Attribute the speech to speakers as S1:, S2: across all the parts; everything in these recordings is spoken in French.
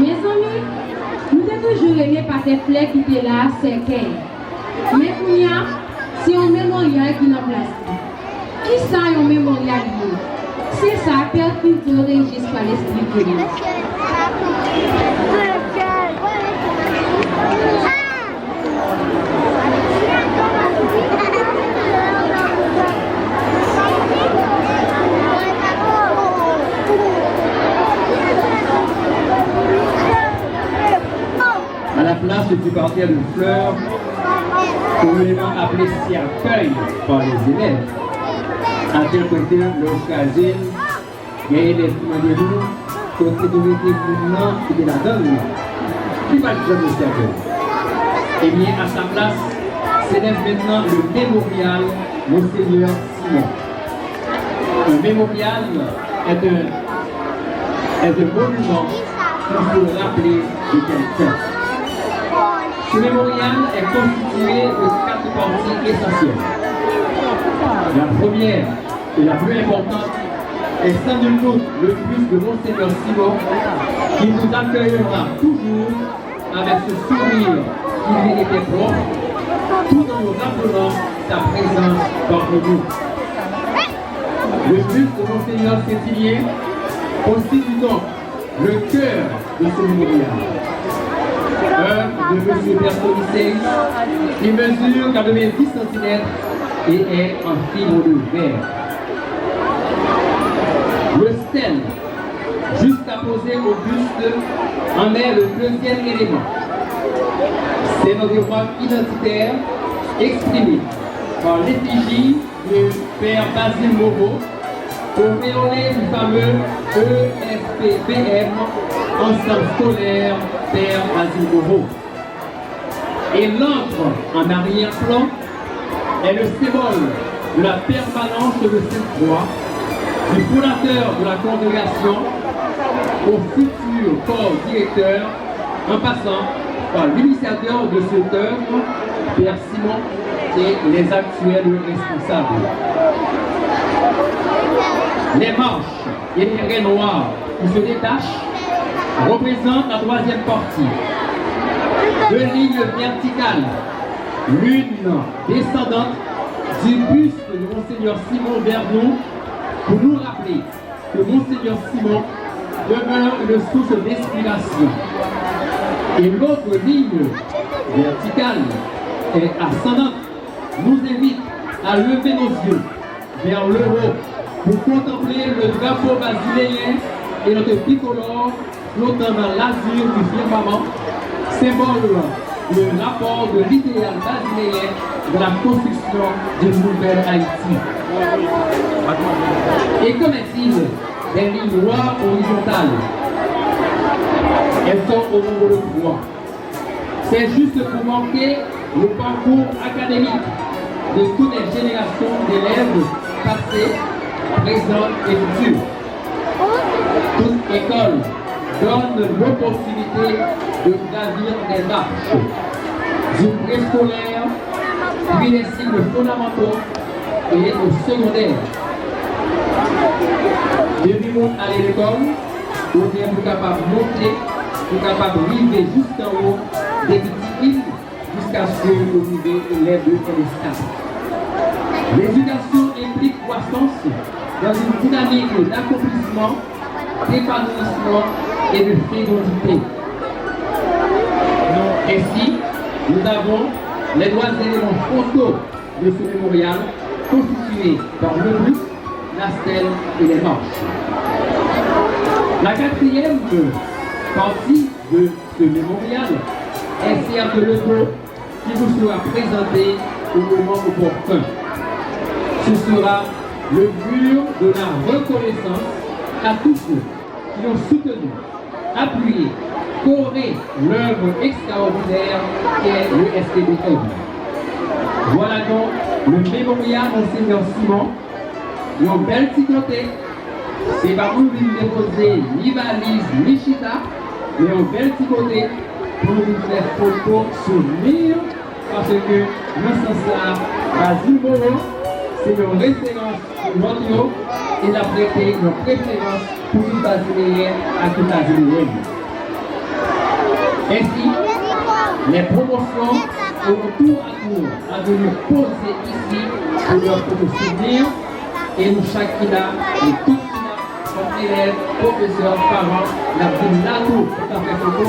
S1: Mes amis, nous avons toujours aimé par des fleurs qui étaient là, c'est qu'elle. Mais pour nous, c'est un mémorial qui nous place. Qui ça un mémorial? C'est ça, Père Pinto Régis par l'Esprit de Dieu.
S2: À la place du parterre de fleurs, communément appelé cercueil par les élèves, à tel côté leur casine, il y a des nous, côté de l'été qui est la donne, qui va le de cercueil. Et bien à sa place, s'élève maintenant le mémorial Monseigneur Simon. Le mémorial est un monument pour se rappeler de quelqu'un. Ce mémorial est constitué de 4 parties essentielles. La première et la plus importante est sans nul doute le buste de Monseigneur Simon qui nous accueillera toujours avec ce sourire qui lui était propre, tout en nous rappelant sa présence parmi nous. Le buste de Monseigneur Cécilien constitue donc le cœur de ce mémorial. Œuvre de M. Bertolissé, qui mesure 90 cm et est en fibre de verre. Le stèle, juste apposé au buste, en est le deuxième élément. C'est notre marque identitaire exprimée par l'effigie du Père Basile Moreau, auréolé du fameux ESPBM, Ensemble scolaire Père Basile Moreau. Et l'encre en arrière-plan est le symbole de la permanence de Sainte-Croix, du fondateur de la congrégation au futur corps directeur, en passant par l'initiateur de cette œuvre, Père Simon, et les actuels responsables. Les marches et les raies noires qui se détachent représentent la troisième partie. 2 lignes verticales, l'une descendante du buste de Monseigneur Simon vers nous, pour nous rappeler que Monseigneur Simon demeure une source d'inspiration. Et l'autre ligne verticale et ascendante nous invite à lever nos yeux vers le haut pour contempler le drapeau basiléen et notre bicolore flottant dans l'azur du firmament, symbole du rapport de l'idéal basiléen de la construction d'une nouvelle Haïti. Et qu'en est-il des lignes noires horizontales? Elles sont au nombre de 3. C'est juste pour manquer le parcours académique de toutes les générations d'élèves passés, présents et futurs. Toute école donne l'opportunité de gravir des marches du préscolaire, puis les cycles fondamentaux et au secondaire. Depuis qu'on allait à l'école, on est pour capable de monter, pour capable de arriver jusqu'en haut, des petites îles, jusqu'à ce que vous vivez les deux stades. L'éducation implique croissance dans une dynamique d'accomplissement, d'épanouissement et de fécondité. Ainsi, nous avons les 3 éléments frontaux de ce mémorial constitués par le buste, la stèle et les marches. La 4e partie de ce mémorial est certes le dos qui vous sera présenté au moment opportun. Ce sera le mur de la reconnaissance à tous ceux qui ont soutenu, appuyé, coré l'œuvre extraordinaire qu'est le STBM. Voilà donc le mémorial Monseigneur Simon, un bel petit côté. C'est pas pour nous déposer ni valise ni chita, mais un bel petit côté pour nous faire photos sur le mur, parce que dans ce sens-là, Basile Moreau, c'est une référence pour notre et la prêté une préférence pour tout Basiléen à tout Basiléen. Ainsi, les promotions auront tour à tour à venir poser ici pour leur souvenir et nous chacun, et tout comme élèves, professeurs, parents, la ville là tout pour faire photo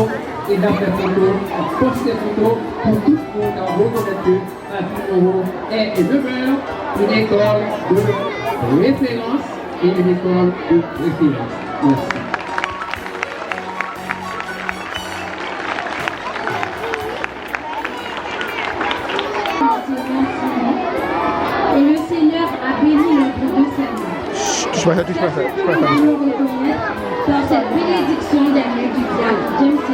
S2: et d'après photo, poster photo pour tout le monde à reconnaître que la ville est et demeure une école de référence et une école de référence. Merci.
S1: Et le Seigneur a béni notre deux Seigneurs.
S3: Touche pas ça.
S1: Nous le reconnaître par cette bénédiction d'un étudiant, James C.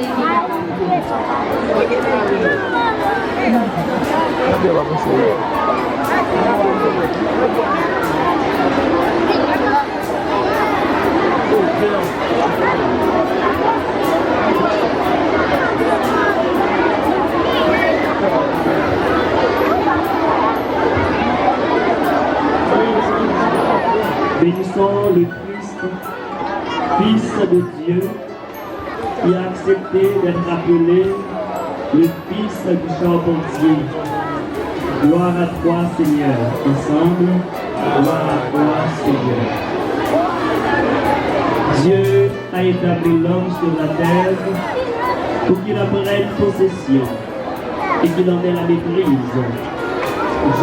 S4: Bénissons le Christ, Fils de Dieu, qui a accepté d'être appelé le Fils du Charpentier. Gloire à toi, Seigneur. Ensemble, gloire à toi, Seigneur. Dieu a établi l'homme sur la terre pour qu'il en prenne possession et qu'il en ait la maîtrise,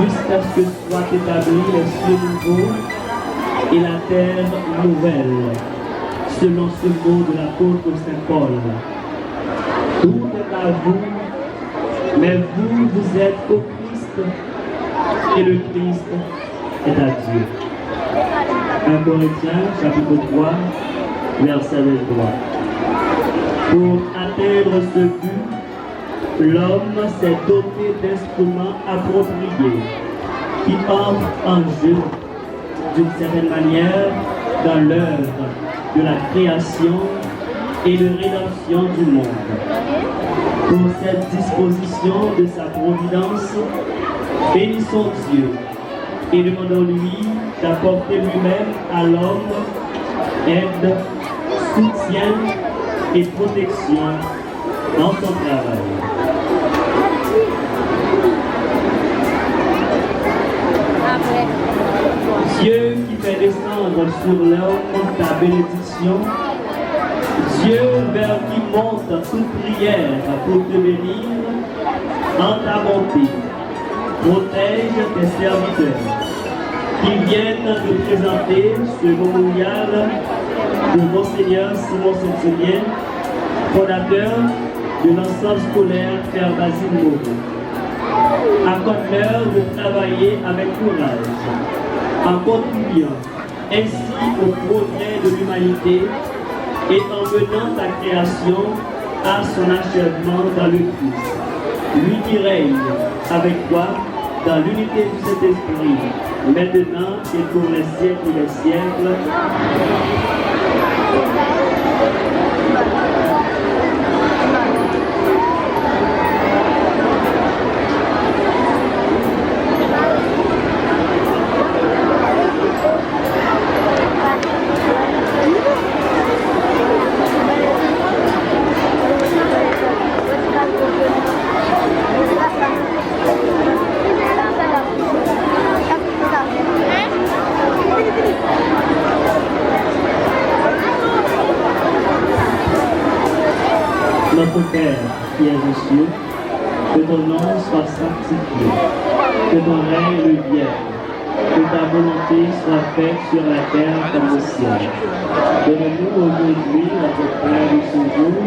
S4: jusqu'à ce que soient établis les cieux nouveaux et la terre nouvelle, selon ce mot de l'apôtre Saint Paul. Tout est à vous, mais vous, vous êtes au Christ, et le Christ est à Dieu. 1 Corinthiens, chapitre 3, verset 23. Pour atteindre ce but, l'homme s'est doté d'instruments appropriés qui entrent en jeu d'une certaine manière dans l'œuvre de la création et de rédemption du monde. Pour cette disposition de sa providence, bénissons Dieu et demandons-lui d'apporter lui-même à l'homme aide, soutien et protection dans son travail. Dieu qui fait descendre sur l'homme ta bénédiction, Dieu vers qui monte toute prière pour te bénir, en ta bonté, protège tes serviteurs qui viennent te présenter ce mémorial de Monseigneur Simon Saint-Julien, fondateur de l'ensemble scolaire Père Basile Moreau. Accorde-leur de travailler avec courage, en contribuant ainsi au progrès de l'humanité et en menant ta création à son achèvement dans le Christ. Lui qui règne avec toi dans l'unité du Saint-Esprit, maintenant et pour les siècles des siècles. Notre Père qui es aux cieux, que ton nom soit sanctifié, que ton règne vienne, que ta volonté soit faite sur la terre comme au ciel. Donne-nous aujourd'hui notre pain de ce jour,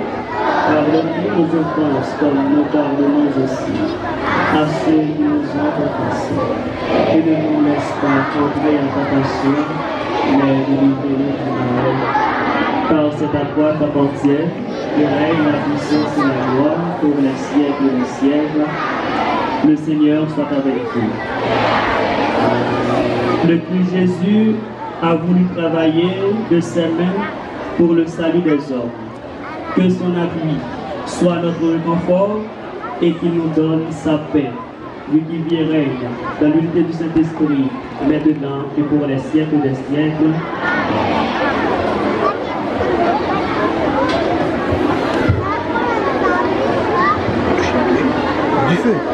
S4: pardonne-nous nos offenses comme nous pardonnons aussi à ceux qui nous ont offensés. Et ne nous laisse pas entrer en tentation, mais délivre-nous du mal. Car c'est à toi qu'appartient le règne, la puissance et la gloire pour les siècles des siècles. Le Seigneur soit avec vous. Le Christ Jésus a voulu travailler de ses mains pour le salut des hommes. Que son appui soit notre réconfort et qu'il nous donne sa paix. Lui qui vit et règne dans l'unité du Saint-Esprit, maintenant et pour les siècles des siècles.
S3: feu.